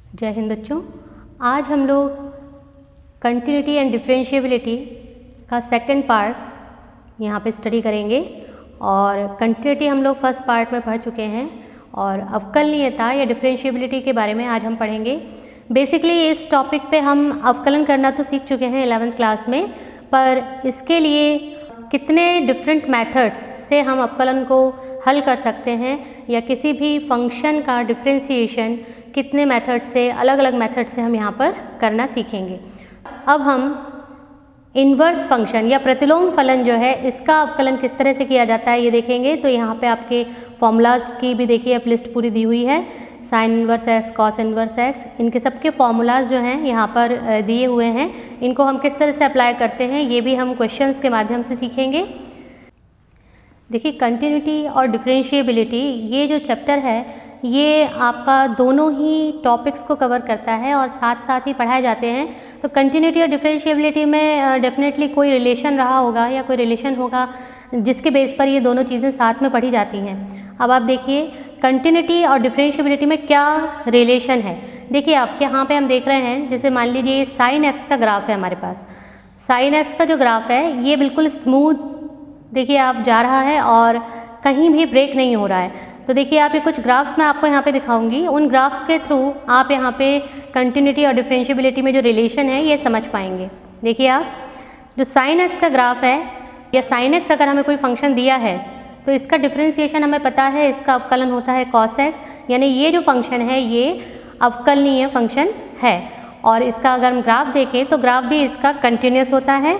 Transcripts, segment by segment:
जय हिंद बच्चों। आज हम लोग कंटिन्यूटी एंड डिफरेंशिएबिलिटी का सेकंड पार्ट यहाँ पे स्टडी करेंगे। और कंटिन्यूटी हम लोग फर्स्ट पार्ट में पढ़ चुके हैं और अवकलनीयता या डिफरेंशिएबिलिटी के बारे में आज हम पढ़ेंगे। बेसिकली इस टॉपिक पे हम अवकलन करना तो सीख चुके हैं 11th क्लास में, पर इसके लिए कितने डिफरेंट मेथड्स से हम अवकलन को हल कर सकते हैं या किसी भी फंक्शन का डिफरेंशिएशन कितने मेथड से, अलग अलग मेथड से हम यहाँ पर करना सीखेंगे। अब हम इन्वर्स फंक्शन या प्रतिलोम फलन जो है इसका अवकलन किस तरह से किया जाता है ये देखेंगे। तो यहाँ पे आपके फॉर्मूलाज की भी देखिए अब लिस्ट पूरी दी हुई है। Sign inverse x, cos inverse x, इनके सबके फॉर्मूलाज जो हैं यहाँ पर दिए हुए हैं। इनको हम किस तरह से अप्लाई करते हैं ये भी हम क्वेश्चंस के माध्यम से सीखेंगे। देखिए कंटिन्यूटी और डिफरेंशिएबिलिटी ये जो चैप्टर है ये आपका दोनों ही टॉपिक्स को कवर करता है और साथ साथ ही पढ़ाए जाते हैं। तो कंटिन्यूटी और डिफरेंशिएबिलिटी में डेफिनेटली कोई रिलेशन रहा होगा या कोई रिलेशन होगा जिसके बेस पर ये दोनों चीज़ें साथ में पढ़ी जाती हैं। अब आप देखिए कंटिन्यूटी और डिफरेंशिएबिलिटी में क्या रिलेशन है। देखिए आपके यहाँ पे हम देख रहे हैं, जैसे मान लीजिए साइन एक्स का ग्राफ है हमारे पास। साइन एक्स का जो ग्राफ है ये बिल्कुल स्मूथ देखिए आप जा रहा है और कहीं भी ब्रेक नहीं हो रहा है। तो देखिए आप ये कुछ ग्राफ्स मैं आपको यहाँ पे दिखाऊंगी, उन ग्राफ्स के थ्रू आप यहाँ पे कंटिन्यूटी और डिफरेंशिएबिलिटी में जो रिलेशन है ये समझ पाएंगे। देखिए आप जो साइन एक्स का ग्राफ है या साइन एक्स अगर हमें कोई फंक्शन दिया है तो इसका डिफरेंशिएशन हमें पता है, इसका अवकलन होता है कॉस एक्स, यानी ये जो फंक्शन है ये अवकलनीय फंक्शन है। और इसका अगर हम ग्राफ देखें तो ग्राफ भी इसका कंटिन्यूस होता है।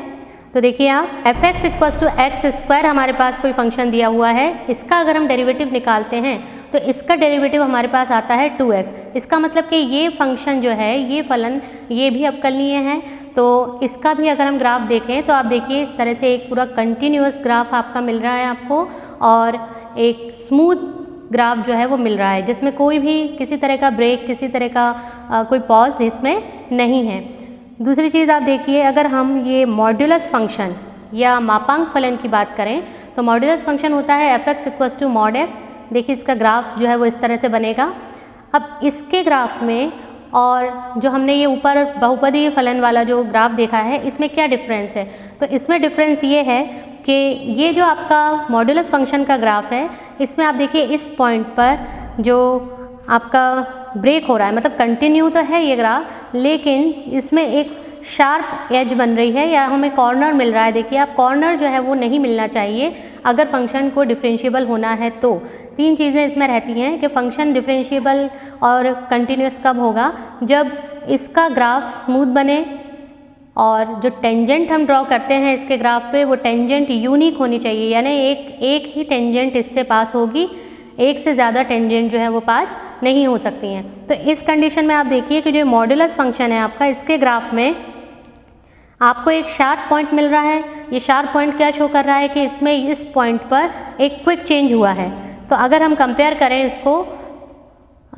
तो देखिए आप f x equals to x square हमारे पास कोई फंक्शन दिया हुआ है, इसका अगर हम डेरिवेटिव निकालते हैं तो इसका डेरिवेटिव हमारे पास आता है 2x। इसका मतलब कि ये फंक्शन जो है ये फलन ये भी अवकलनीय है। तो इसका भी अगर हम ग्राफ देखें तो आप देखिए इस तरह से एक पूरा कंटिन्यूस ग्राफ आपका मिल रहा है आपको, और एक स्मूथ ग्राफ जो है वो मिल रहा है जिसमें कोई भी किसी तरह का ब्रेक, किसी तरह का कोई पॉज इसमें नहीं है। दूसरी चीज़ आप देखिए, अगर हम ये मॉड्यूलस फंक्शन या मापांक फलन की बात करें तो मॉड्यूलस फंक्शन होता है f x equals to mod x. देखिए इसका ग्राफ जो है वो इस तरह से बनेगा। अब इसके ग्राफ में और जो हमने ये ऊपर बहुपदीय फलन वाला जो ग्राफ देखा है इसमें क्या डिफरेंस है। तो इसमें डिफरेंस ये है कि ये जो आपका मॉड्यूलस फंक्शन का ग्राफ है इसमें आप देखिए इस पॉइंट पर जो आपका ब्रेक हो रहा है, मतलब कंटिन्यू तो है ये ग्राफ लेकिन इसमें एक शार्प एज बन रही है या हमें कॉर्नर मिल रहा है। देखिए आप कॉर्नर जो है वो नहीं मिलना चाहिए अगर फंक्शन को डिफरेंशिएबल होना है। तो तीन चीज़ें इसमें रहती हैं कि फंक्शन डिफरेंशिएबल और कंटिन्यूस कब होगा, जब इसका ग्राफ स्मूथ बने और जो टेंजेंट हम ड्रॉ करते हैं इसके ग्राफ पे वो टेंजेंट यूनिक होनी चाहिए, यानी एक ही टेंजेंट इससे पास होगी, एक से ज़्यादा टेंजेंट जो है वो पास नहीं हो सकती हैं। तो इस कंडीशन में आप देखिए कि जो मॉड्यूलस फंक्शन है आपका इसके ग्राफ में आपको एक शार्प पॉइंट मिल रहा है। ये शार्प पॉइंट क्या शो कर रहा है कि इसमें इस पॉइंट पर एक क्विक चेंज हुआ है। तो अगर हम कंपेयर करें इसको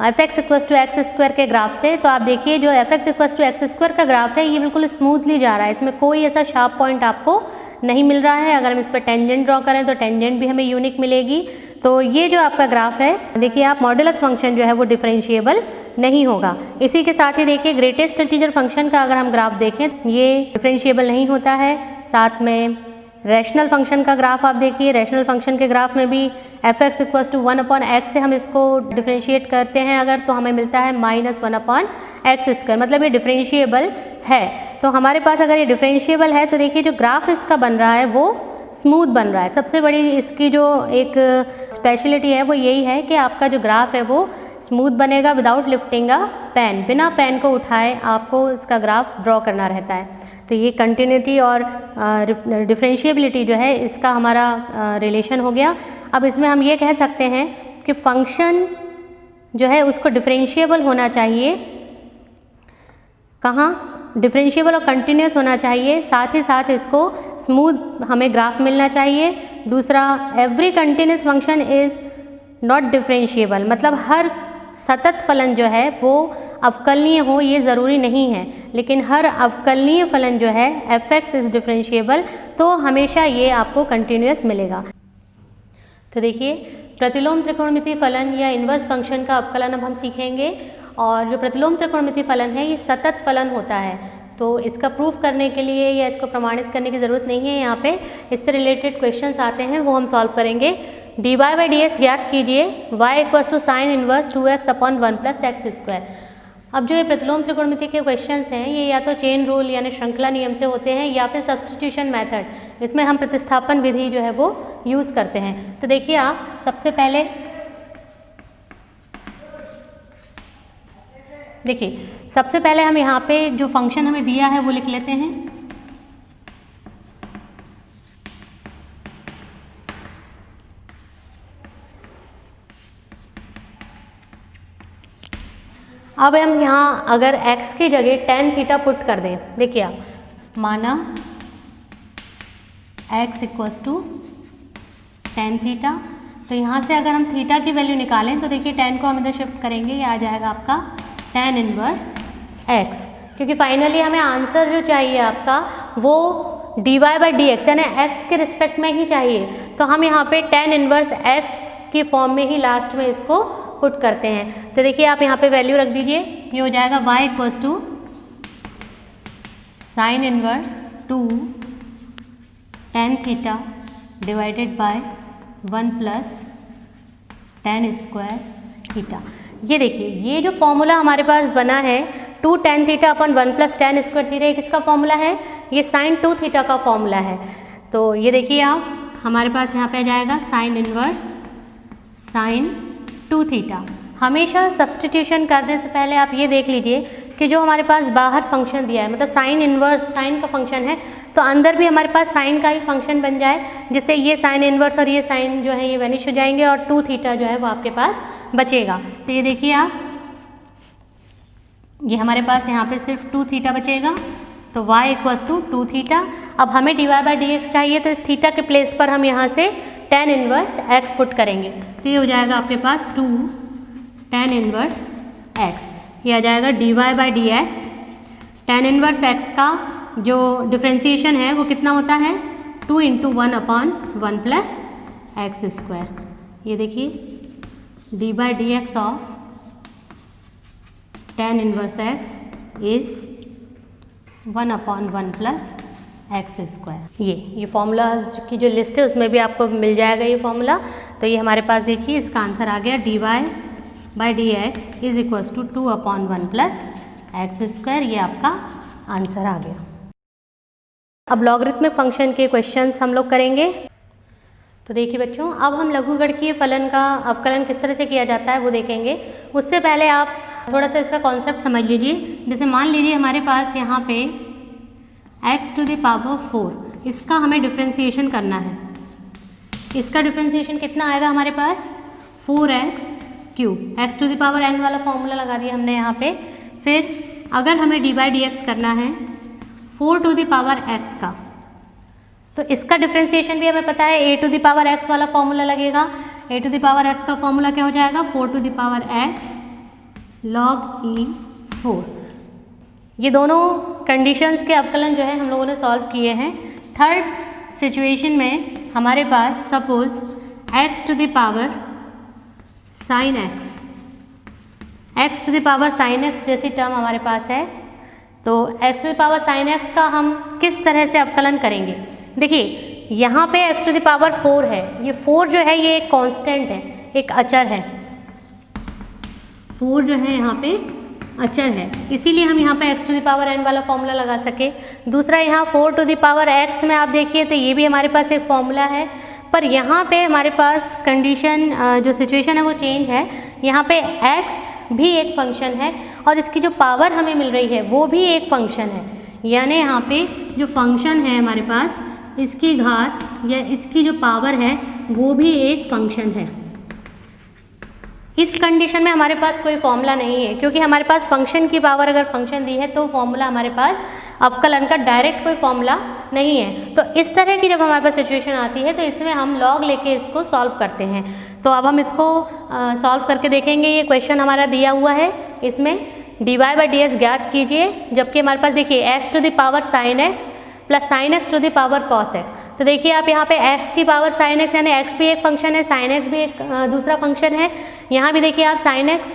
f x equals to x square के ग्राफ से तो आप देखिए जो f x equals to x square का ग्राफ है ये बिल्कुल स्मूथली जा रहा है, इसमें कोई ऐसा शार्प पॉइंट आपको नहीं मिल रहा है। अगर हम इस पर टेंजेंट ड्रॉ करें तो टेंजेंट भी हमें यूनिक मिलेगी। तो ये जो आपका ग्राफ है देखिए आप मॉड्यूलस फंक्शन जो है वो डिफरेंशिएबल नहीं होगा। इसी के साथ ही देखिए ग्रेटेस्ट इंटीजर फंक्शन का अगर हम ग्राफ देखें ये डिफरेंशिएबल नहीं होता है। साथ में रैशनल फंक्शन का ग्राफ आप देखिए, रैशनल फंक्शन के ग्राफ में भी F x equals to 1/x से हम इसको डिफरेंशिएट करते हैं अगर तो हमें मिलता है -1/x स्क्वायर, मतलब ये डिफरेंशिएबल है। तो हमारे पास अगर ये डिफरेंशिएबल है तो देखिए जो ग्राफ इसका बन रहा है वो स्मूथ बन रहा है। सबसे बड़ी इसकी जो एक स्पेशलिटी है वो यही है कि आपका जो ग्राफ है वो स्मूथ बनेगा विदाउट लिफ्टिंग अ पेन, बिना पेन को उठाए आपको इसका ग्राफ ड्रॉ करना रहता है। तो ये कंटिन्यूटी और डिफरेंशिएबिलिटी जो है इसका हमारा रिलेशन हो गया। अब इसमें हम ये कह सकते हैं कि फंक्शन जो है उसको डिफरेंशिएबल होना चाहिए, कहाँ डिफरेंशिएबल और कंटिन्यूस होना चाहिए, साथ ही साथ इसको स्मूथ हमें ग्राफ मिलना चाहिए। दूसरा, every continuous function is not differentiable, मतलब हर सतत फलन जो है वो अवकलनीय हो ये ज़रूरी नहीं है, लेकिन हर अवकलनीय फलन जो है एफ एक्स इज़ डिफरेंशिएबल, तो हमेशा ये आपको कंटिन्यूस मिलेगा। तो देखिए प्रतिलोम त्रिकोणमितीय फलन या इन्वर्स फंक्शन का अवकलन अब हम सीखेंगे और जो प्रतिलोम त्रिकोणमिति फलन है ये सतत फलन होता है, तो इसका प्रूफ करने के लिए या इसको प्रमाणित करने की ज़रूरत नहीं है। यहाँ पे इससे रिलेटेड क्वेश्चंस आते हैं, वो हम सॉल्व करेंगे। dy बाई डी एक्स ज्ञात कीजिए, y equals to sine inverse 2x upon 1 plus x square. अब जो ये प्रतिलोम त्रिकोणमिति के क्वेश्चंस हैं ये या तो चेन रूल यानी श्रृंखला नियम से होते हैं या फिर सब्स्टिट्यूशन मेथड, इसमें हम प्रतिस्थापन विधि जो है वो यूज़ करते हैं। तो देखिए आप सबसे पहले सबसे पहले हम यहाँ पे जो फंक्शन हमें दिया है वो लिख लेते हैं। अब हम यहाँ अगर x की जगह tan थीटा पुट कर दें, देखिए आप माना x equals to tan theta, तो यहाँ से अगर हम थीटा की वैल्यू निकालें तो देखिए tan को हम इधर शिफ्ट करेंगे, ये आ जाएगा आपका tan इनवर्स x, क्योंकि फाइनली हमें आंसर जो चाहिए आपका वो dy बाई डी एक्स यानी x के रिस्पेक्ट में ही चाहिए, तो हम यहाँ पे tan इनवर्स x की फॉर्म में ही लास्ट में इसको पुट करते हैं। तो देखिए आप यहाँ पे वैल्यू रख दीजिए, ये हो जाएगा y equals to sine inverse 2 tan theta divided by 1 plus tan square theta. ये देखिए ये जो फॉर्मूला हमारे पास बना है 2 tan थीटा अपन 1 प्लस tan स्क्वायर थीटा, किसका फॉर्मूला है? ये साइन 2 थीटा का फॉर्मूला है। तो ये देखिए आप हमारे पास यहाँ पे आ जाएगा साइन इनवर्स साइन 2 थीटा। हमेशा सब्सटीट्यूशन करने से पहले आप ये देख लीजिए कि जो हमारे पास बाहर फंक्शन दिया है, मतलब साइन इनवर्स साइन का फंक्शन है, तो अंदर भी हमारे पास साइन का ही फंक्शन बन जाए, जिससे ये साइन इनवर्स और ये साइन जो है ये वैनिश हो जाएंगे और 2 थीटा जो है वो आपके पास बचेगा। तो ये देखिए आप, ये हमारे पास यहाँ पे सिर्फ 2 थीटा बचेगा, तो y इक्वल्स टू 2 थीटा। अब हमें dy बाई डी एक्स चाहिए, तो इस थीटा के प्लेस पर हम यहाँ से tan इनवर्स x पुट करेंगे, तो ये हो जाएगा आपके पास 2 tan इनवर्स x, ये आ जाएगा dy by d x. tan inverse x का जो डिफ्रेंसिएशन है वो कितना होता है? 2 into 1 upon 1 plus x square. ये देखिए dy by d x of tan inverse x is 1 upon 1 plus x square. ये फॉर्मूलाज की जो लिस्ट है उसमें भी आपको मिल जाएगा ये फॉर्मूला। तो ये हमारे पास देखिए इसका आंसर आ गया dy by d x is equals to 2 upon 1 plus x square, ये आपका आंसर आ गया। अब लॉगरिथमिक फंक्शन के क्वेश्चंस हम लोग करेंगे। तो देखिए बच्चों, अब हम लघुगणकीय फलन का अवकलन किस तरह से किया जाता है वो देखेंगे। उससे पहले आप थोड़ा सा इसका कॉन्सेप्ट समझ लीजिए। जैसे मान लीजिए हमारे पास यहाँ पे x टू द पावर 4, इसका हमें डिफ्रेंसिएशन करना है। इसका डिफ्रेंसिएशन कितना आएगा हमारे पास? 4x cube, x to the power n वाला फॉर्मूला लगा दिया हमने यहाँ पे। फिर अगर हमें dy बाई डी एक्स करना है 4 टू द पावर x का, तो इसका डिफ्रेंसिएशन भी हमें पता है, a to the power x वाला फॉर्मूला लगेगा। a to the power x का फॉर्मूला क्या हो जाएगा? 4 to the power x log e 4। ये दोनों कंडीशंस के अवकलन जो है हम लोगों ने सॉल्व किए हैं। थर्ड सिचुएशन में हमारे पास suppose x to the power sine x to the power sine x जैसी टर्म हमारे पास है, तो x to the power sine x का हम किस तरह से अवकलन करेंगे? देखिए यहाँ पे x टू द पावर 4 है, ये 4 जो है ये एक कांस्टेंट है, एक अचर है। 4 जो है यहाँ पे अचर है, इसीलिए हम यहाँ पे x to the power n वाला फॉर्मूला लगा सके। दूसरा यहाँ 4 टू द पावर x में आप देखिए तो ये भी हमारे पास एक फॉर्मूला है, पर यहाँ पे हमारे पास कंडीशन जो सिचुएशन है वो चेंज है। यहाँ पे x भी एक फंक्शन है और इसकी जो पावर हमें मिल रही है वो भी एक फंक्शन है, यानी यहाँ पे जो फंक्शन है हमारे पास इसकी घात या इसकी जो पावर है वो भी एक फंक्शन है। इस कंडीशन में हमारे पास कोई फॉर्मूला नहीं है, क्योंकि हमारे पास फंक्शन की पावर अगर फंक्शन दी है तो फॉर्मूला हमारे पास अवकलन का डायरेक्ट कोई फॉर्मूला नहीं है। तो इस तरह की जब हमारे पास सिचुएशन आती है तो इसमें हम लॉग लेके इसको सॉल्व करते हैं। तो अब हम इसको सॉल्व करके देखेंगे। ये क्वेश्चन हमारा दिया हुआ है, इसमें dy बाई डी एक्स ज्ञात कीजिए, जबकि हमारे पास देखिए x to the power sine x plus sine x to the power cos x। तो देखिए आप यहाँ पे x की पावर साइन x यानी x भी एक फंक्शन है, साइन x भी एक दूसरा फंक्शन है। यहाँ भी देखिए आप साइन x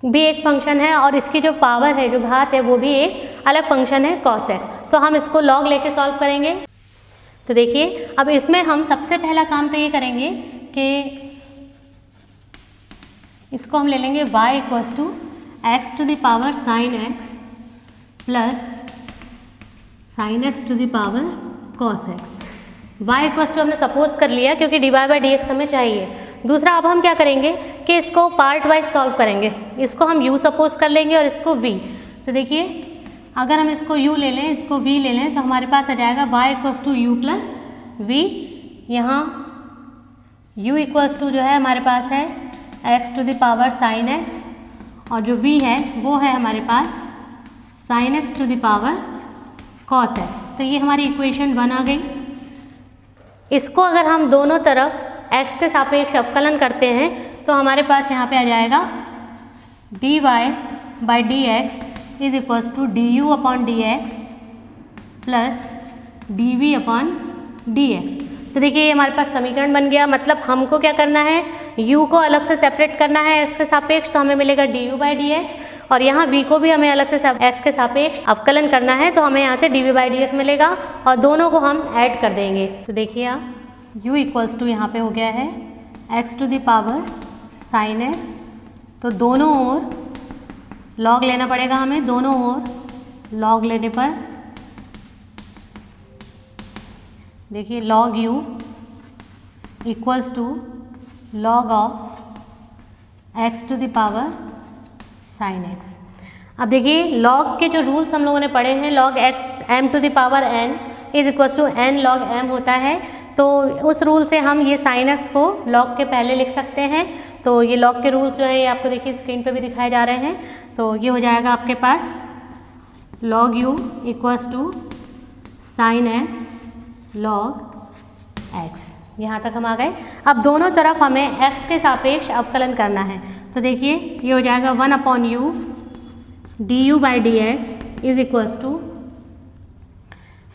भी एक फंक्शन है और इसकी जो पावर है, जो घात है, वो भी एक अलग फंक्शन है cos x। तो हम इसको log लेके सॉल्व करेंगे। तो देखिए अब इसमें हम सबसे पहला काम तो ये करेंगे कि इसको हम ले लेंगे y equals to x to the power sine x plus sine x to the power cos x। y equals to हमने सपोज कर लिया क्योंकि dy बाई डी एक्स हमें चाहिए। दूसरा अब हम क्या करेंगे कि इसको पार्ट वाइज सॉल्व करेंगे। इसको हम u सपोज कर लेंगे और इसको v। तो देखिए अगर हम इसको u ले लें, इसको v ले लें, तो हमारे पास आ जाएगा y equals to u plus v। यहाँ u इक्वल्स टू जो है हमारे पास है x to the power sine x और जो v है वो है हमारे पास sine x to the power cos x। तो ये हमारी इक्वेशन 1 आ गई। इसको अगर हम दोनों तरफ x के सापेक्ष अवकलन करते हैं तो हमारे पास यहाँ पे आ जाएगा dy by d x is equals to d u upon d x plus d v upon d x. तो देखिए ये हमारे पास समीकरण बन गया। मतलब हमको क्या करना है, u को अलग से सेपरेट करना है x के सापेक्ष, तो हमें मिलेगा D u by d x, और यहाँ v को भी हमें अलग से x के सापेक्ष अवकलन करना है, तो हमें यहाँ से d v by d x मिलेगा और दोनों को हम ऐड कर देंगे। तो देखिए आप u इक्वल्स टू यहाँ पे हो गया है x to the power sine x, तो दोनों ओर log लेना पड़ेगा हमें। दोनों ओर log लेने पर देखिए log u equals to log of x to the power sine x। अब देखिए log के जो रूल्स हम लोगों ने पढ़े हैं, log x m to the power n is equals to n log m होता है। तो उस रूल से हम ये साइन x को log के पहले लिख सकते हैं। तो ये log के रूल्स जो है ये आपको देखिए स्क्रीन पे भी दिखाए जा रहे हैं। तो ये हो जाएगा आपके पास log u equals to sine x log x। यहाँ तक हम आ गए। अब दोनों तरफ हमें x के सापेक्ष अवकलन करना है। तो देखिए ये हो जाएगा 1 upon u d u by d x is equals to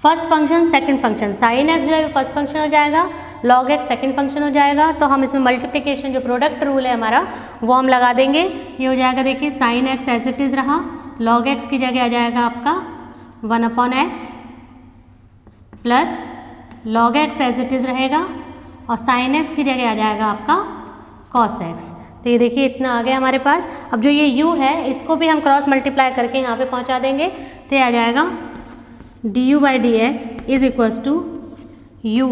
first function second function. Sine x जो है फर्स्ट फंक्शन हो जाएगा, log x सेकंड फंक्शन हो जाएगा। तो हम इसमें मल्टीप्लिकेशन जो प्रोडक्ट रूल है हमारा वो हम लगा देंगे। ये हो जाएगा देखिए sine x as it is रहा, log x की जगह आ जाएगा आपका 1 upon x plus log x as it is रहेगा और साइन x की जगह आ जाएगा आपका cos x। तो ये देखिए इतना आ गया हमारे पास। अब जो ये u है इसको भी हम क्रॉस मल्टीप्लाई करके यहाँ पे पहुँचा देंगे। तो ये आ जाएगा d u by d x is equals to u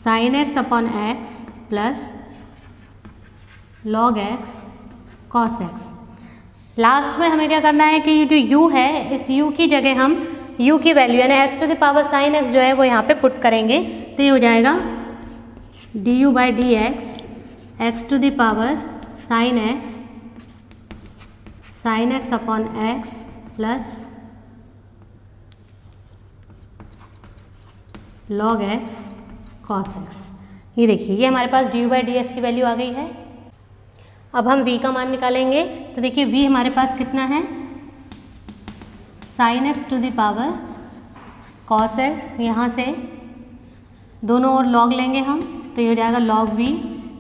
sine x upon x plus log x cos x। Last में हमें क्या करना है कि ये जो u है इस u की जगह हम u की वैल्यू यानी x to the power sine x जो है वो यहाँ पे पुट करेंगे। तो ये हो जाएगा d u by d x x to the power sine x upon x plus log x cos x। ये देखिए ये हमारे पास d u by d x की वैल्यू आ गई है। अब हम v का मान निकालेंगे। तो देखिए v हमारे पास कितना है, sine x to the power cos x। यहाँ से दोनों ओर log लेंगे हम, तो ये हो जाएगा log v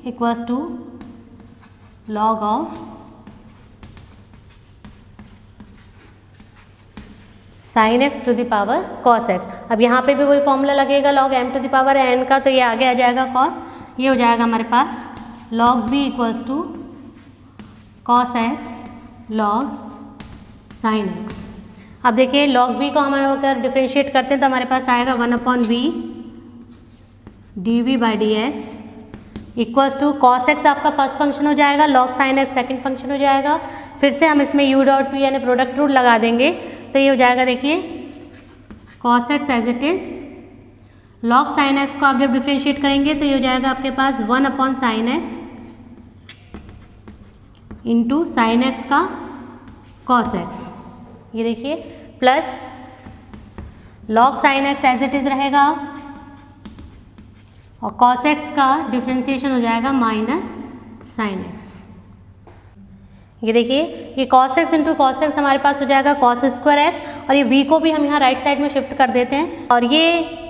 equals to log of sine x to the power cos x। अब यहाँ पे भी वही फॉर्मूला लगेगा log m to the power n का, तो ये आगे आ जाएगा cos। ये हो जाएगा हमारे पास log v equals to cos x log sin x। अब देखिए log v को हम अगर डिफ्रेंशिएट करते हैं तो हमारे पास आएगा 1 upon v d v by d x equals to cos x आपका फर्स्ट फंक्शन हो जाएगा, log sin x second function हो जाएगा। फिर से हम इसमें u डॉट v यानी प्रोडक्ट रूल लगा देंगे। तो ये हो जाएगा देखिए cos x as it is log sin x को आप जब डिफ्रेंशिएट करेंगे तो ये हो जाएगा आपके पास 1 upon sine x into sine x का cos x। ये देखिए plus log sin x as it is रहेगा और cos x का डिफ्रेंशिएशन हो जाएगा माइनस साइन x। ये देखिए ये cos x into cos x हमारे पास हो जाएगा cos स्क्वायर x और ये v को भी हम यहाँ राइट साइड में शिफ्ट कर देते हैं। और ये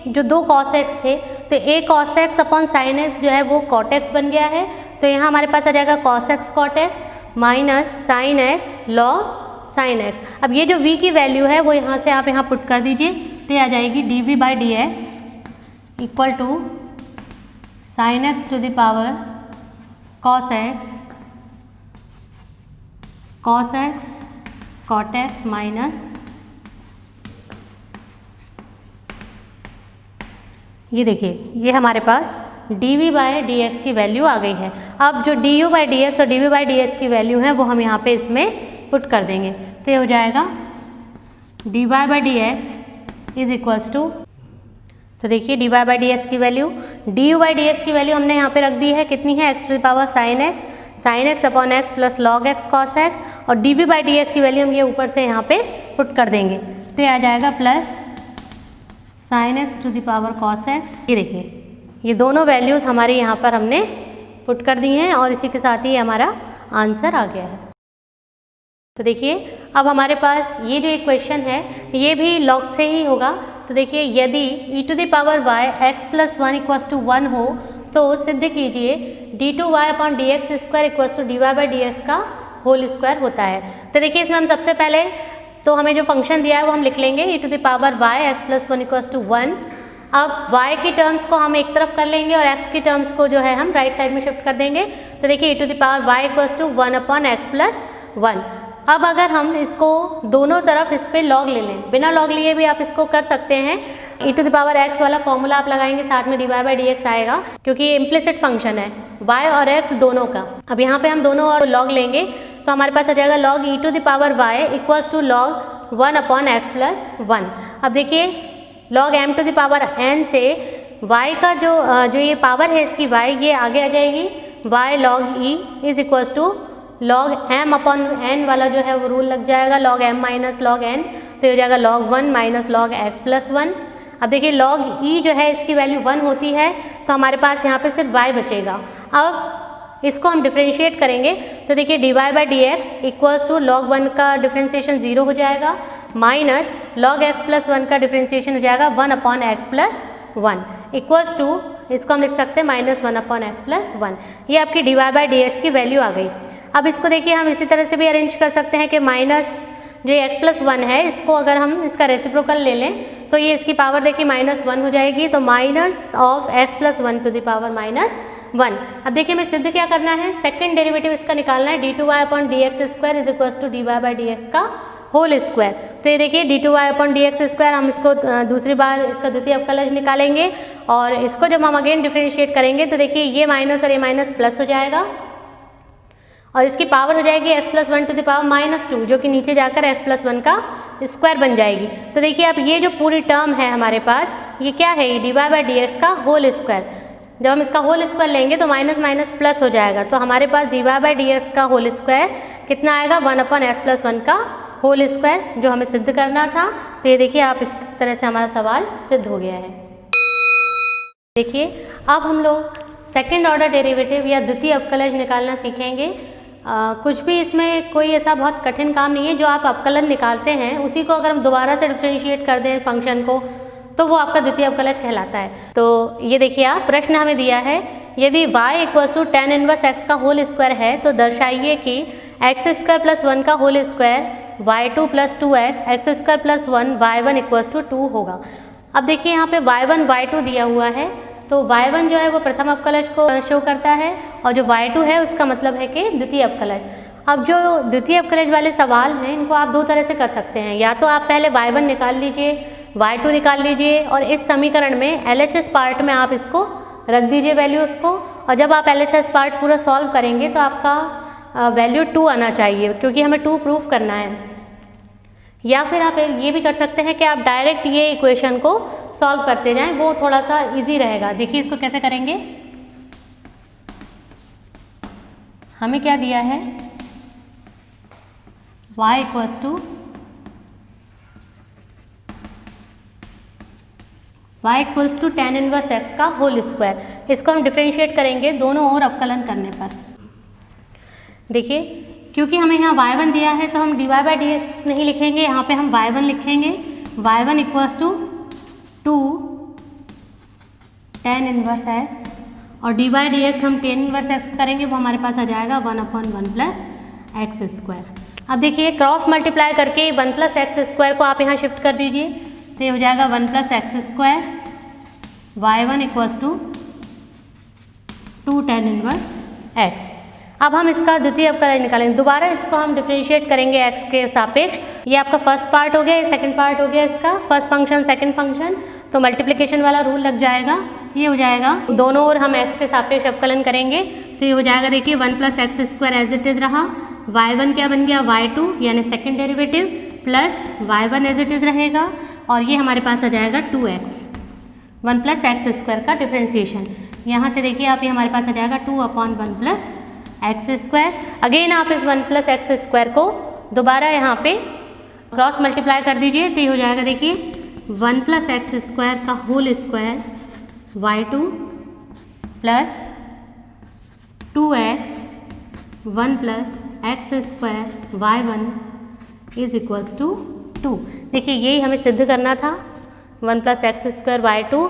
जो दो cos x थे तो a cos x upon sine x जो है वो cot x बन गया है। तो यहाँ हमारे पास आ जाएगा cos x cot x minus sine x log sine x. अब ये जो v की वैल्यू है वो यहाँ से आप यहाँ पुट कर दीजिए, तो आ जाएगी dv by d x equal to sine x to the power cos x cot x minus ये देखिए ये हमारे पास dv बाई डी एक्स की वैल्यू आ गई है। अब जो du बाई डी एक्स और dv बाई डी एक्स की वैल्यू है वो हम यहाँ पे इसमें पुट कर देंगे, तो ये हो जाएगा dy by d x is equals to, तो देखिए dy बाई डी एक्स की value, du by d x की वैल्यू हमने यहाँ पे रख दी है, कितनी है x to the power sine x upon x plus log x cos x, और dv बाई डी एक्स की वैल्यू हम ये ऊपर से यहाँ पे पुट कर देंगे, तो ये आ जाएगा plus sine x to the power cos x. ये देखिए ये दोनों वैल्यूज़ हमारी यहाँ पर हमने पुट कर दी हैं और इसी के साथ ही हमारा आंसर आ गया है। तो देखिए अब हमारे पास ये जो इक्वेशन है ये भी लॉग से ही होगा। तो देखिए यदि e to the power y x plus 1 equals to 1 हो तो सिद्ध कीजिए d2y upon d x square equals to d y by d x का होल स्क्वायर होता है। तो देखिए इसमें हम सबसे पहले तो हमें जो फंक्शन दिया है वो हम लिख लेंगे e to the power y x plus 1 equals to 1। अब y की टर्म्स को हम एक तरफ कर लेंगे और x की टर्म्स को जो है हम राइट साइड में शिफ्ट कर देंगे। तो देखिए e to the power y equals to 1 upon x plus 1। अब अगर हम इसको दोनों तरफ इस पर लॉग ले लें, बिना लॉग लिए भी आप इसको कर सकते हैं। e to the power x वाला फॉर्मूला आप लगाएंगे, साथ में dy बाई डी एक्स आएगा क्योंकि ये इम्प्लिसिट फंक्शन है y और x दोनों का। अब यहाँ पे हम दोनों और लॉग लेंगे तो हमारे पास आ जाएगा log e to the power y equals to log 1 upon x plus 1। अब देखिए log m to the power n से y का जो ये पावर है इसकी y ये आगे आ जाएगी, y log e is equals to log m upon n वाला जो है वो रूल लग जाएगा, log m minus log n, तो हो जाएगा log 1 minus log x plus 1। अब देखिए लॉग e जो है इसकी वैल्यू 1 होती है तो हमारे पास यहाँ पे सिर्फ y बचेगा। अब इसको हम डिफ्रेंशिएट करेंगे तो देखिए d y by d x equals to log 1 का डिफ्रेंशिएशन 0 हो जाएगा माइनस लॉग एक्स प्लस 1 का डिफ्रेंशिएशन हो जाएगा 1 upon x plus 1 equals to, इसको हम लिख सकते हैं माइनस 1 अपॉन एक्स प्लस 1। ये आपकी d y by d x की वैल्यू आ गई। अब इसको देखिए हम इसी तरह से भी अरेंज कर सकते हैं कि माइनस जो एक्स प्लस 1 है इसको अगर हम इसका रेसिप्रोकल ले लें तो ये इसकी पावर देखिए माइनस 1 हो जाएगी, तो minus of x plus 1 to the power minus 1। अब देखिए हमें सिद्ध क्या करना है, सेकंड डेरिवेटिव इसका निकालना है, d two y upon d x square is equals to d y by d x का होल स्क्वायर। तो ये देखिए d two y upon d x square हम इसको दूसरी बार इसका द्वितीय अवकलज निकालेंगे और इसको जब हम अगेन डिफ्रेंशिएट करेंगे तो देखिए ये माइनस और ये माइनस प्लस हो जाएगा और इसकी पावर हो जाएगी x plus 1 to the power minus 2 जो कि नीचे जाकर एक्स प्लस 1 का स्क्वायर बन जाएगी। तो देखिए अब ये जो पूरी टर्म है हमारे पास ये क्या है, ये d y by d x का होल स्क्वायर। जब हम इसका होल स्क्वायर लेंगे तो माइनस माइनस प्लस हो जाएगा, तो हमारे पास d y by d x का होल स्क्वायर कितना आएगा 1 अपॉन एक्स प्लस 1 का होल स्क्वायर जो हमें सिद्ध करना था। तो ये देखिए आप इस तरह से हमारा सवाल सिद्ध हो गया है। देखिए अब हम लोग सेकेंड ऑर्डर डेरिवेटिव या द्वितीय अवकलज निकालना सीखेंगे। कुछ भी इसमें कोई ऐसा बहुत कठिन काम नहीं है, जो आप अवकलन निकालते हैं उसी को अगर हम दोबारा से डिफ्रेंशिएट कर दें फंक्शन को तो वो आपका द्वितीय अवकलज कहलाता है। तो ये देखिए आप प्रश्न हमें दिया है, यदि y equals to tan inverse x का होल स्क्वायर है तो दर्शाइए कि एक्स स्क्वायर प्लस 1 का whole square y2 plus 2x x square plus 1 y1 equals to 2 होगा। अब देखिए यहाँ पे y1 y2 दिया हुआ है, तो y1 जो है वो प्रथम अवकलज को शो करता है और जो y2 है उसका मतलब है कि द्वितीय अवकलज। अब जो द्वितीय अवकलज वाले सवाल हैं इनको आप दो तरह से कर सकते हैं, या तो आप पहले y1 निकाल लीजिए, y2 निकाल लीजिए और इस समीकरण में LHS पार्ट में आप इसको रख दीजिए वैल्यूज़ को, और जब आप LHS पार्ट पूरा सॉल्व करेंगे तो आपका वैल्यू 2 आना चाहिए क्योंकि हमें 2 प्रूफ करना है। या फिर आप ये भी कर सकते हैं कि आप डायरेक्ट ये इक्वेशन को सॉल्व करते जाएं, वो थोड़ा सा इजी रहेगा। देखिए इसको कैसे करेंगे, हमें क्या दिया है y equals to tan inverse x का होल स्क्वायर। इसको हम डिफ्रेंशिएट करेंगे दोनों ओर अवकलन करने पर। देखिए क्योंकि हमें यहाँ y1 दिया है तो हम dy बाई डी एक्स नहीं लिखेंगे, यहाँ पे हम y1 लिखेंगे, y1 equals to 2 tan inverse x और dy dx हम tan इनवर्स x करेंगे, वो हमारे पास आ जाएगा 1/1 प्लस एक्स स्क्वायर। अब देखिए क्रॉस मल्टीप्लाई करके 1 प्लस एक्स स्क्वायर को आप यहाँ शिफ्ट कर दीजिए, तो ये हो जाएगा 1 plus x square y1 equals to 2 tan inverse x। अब हम इसका द्वितीय अवकलन निकालेंगे, दोबारा इसको हम डिफरेंशिएट करेंगे x के सापेक्ष। ये आपका फर्स्ट पार्ट हो गया, ये सेकंड पार्ट हो गया इसका, फर्स्ट फंक्शन सेकंड फंक्शन, तो मल्टीप्लिकेशन वाला रूल लग जाएगा। ये हो जाएगा दोनों ओर हम x के सापेक्ष अवकलन करेंगे, तो ये हो जाएगा देखिए 1 plus x square as it is रहा, y1 क्या बन गया y2 यानी second derivative plus y1 as it is रहेगा, और ये हमारे पास आ जाएगा 2x 1 प्लस एक्स स्क्वायर का डिफ्रेंसिएशन। यहाँ से देखिए आप, ये हमारे पास आ जाएगा 2/1 प्लस एक्स स्क्वायर। अगेन आप इस 1 प्लस एक्स स्क्वायर को दोबारा यहाँ पे क्रॉस मल्टीप्लाई कर दीजिए, तो ये हो जाएगा देखिए 1 प्लस एक्स स्क्वायर का whole square y2 plus 2x 1 plus x square y1 is equals to 2। देखिए यही हमें सिद्ध करना था, 1 plus x square y2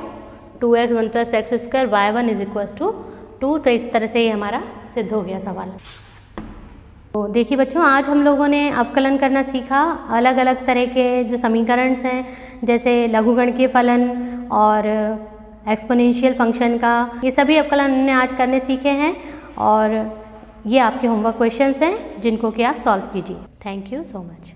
2x 1 plus x square y1 is equals to 2। तो इस तरह से ये हमारा सिद्ध हो गया सवाल। तो देखिए बच्चों, आज हम लोगों ने अवकलन करना सीखा, अलग अलग तरह के जो समीकरण हैं, जैसे लघुगणकीय फलन और एक्सपोनेंशियल फंक्शन का, ये सभी अवकलन हमने आज करने सीखे हैं, और ये आपके होमवर्क क्वेश्चंस हैं जिनको कि आप सॉल्व कीजिए। Thank you so much.